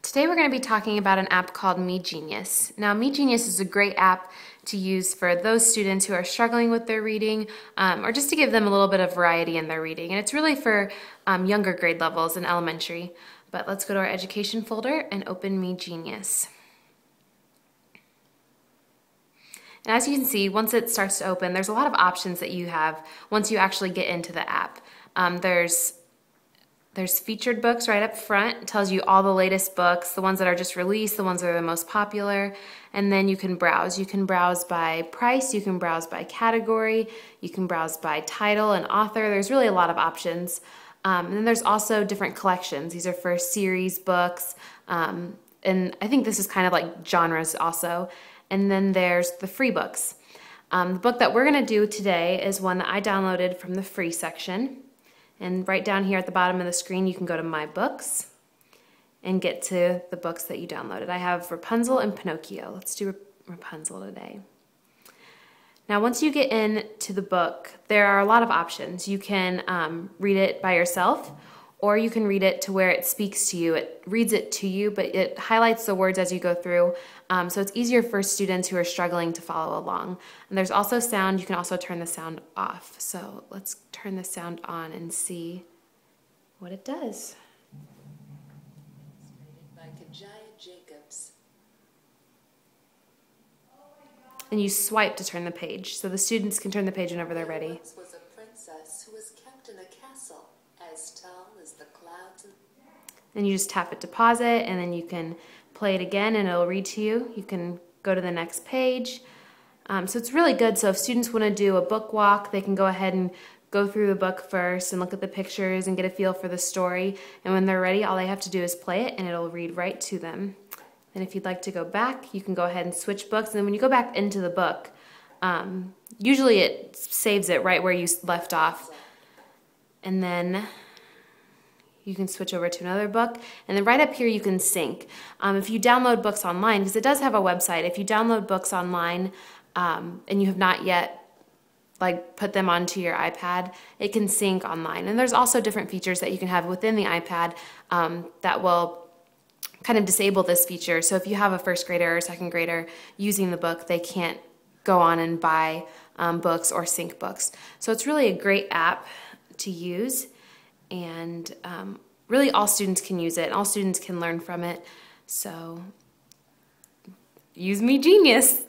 Today we're going to be talking about an app called MeeGenius. Now MeeGenius is a great app to use for those students who are struggling with their reading or just to give them a little bit of variety in their reading. And it's really for younger grade levels in elementary. But let's go to our education folder and open MeeGenius. And as you can see, once it starts to open, there's a lot of options that you have once you actually get into the app. There's featured books right up front. It tells you all the latest books, the ones that are just released, the ones that are the most popular, and then you can browse. You can browse by price, you can browse by category, you can browse by title and author. There's really a lot of options. And then there's also different collections. These are for series books, and I think this is kind of like genres also. And then there's the free books. The book that we're gonna do today is one that I downloaded from the free section. And right down here at the bottom of the screen, you can go to My Books and get to the books that you downloaded. I have Rapunzel and Pinocchio. Let's do Rapunzel today. Now, once you get into the book, there are a lot of options. You can read it by yourself, or you can read it to where it speaks to you. It reads it to you, but it highlights the words as you go through, so it's easier for students who are struggling to follow along. And there's also sound. You can also turn the sound off. So let's turn the sound on and see what it does. And you swipe to turn the page, so the students can turn the page whenever they're ready. Was a princess who was kept in a castle as tall as the clouds. And you just tap it to pause it, and then you can play it again and it'll read to you. You can go to the next page. So it's really good. So if students want to do a book walk, they can go ahead and go through the book first and look at the pictures and get a feel for the story. And when they're ready, all they have to do is play it and it'll read right to them. And if you'd like to go back, you can go ahead and switch books. And then when you go back into the book, usually it saves it right where you left off. And then you can switch over to another book. And then right up here you can sync. If you download books online, because it does have a website, if you download books online and you have not yet put them onto your iPad, it can sync online. And there's also different features that you can have within the iPad that will kind of disable this feature. So if you have a first grader or second grader using the book, they can't go on and buy books or sync books. So it's really a great app to use, and really all students can use it, and all students can learn from it. So use MeeGenius.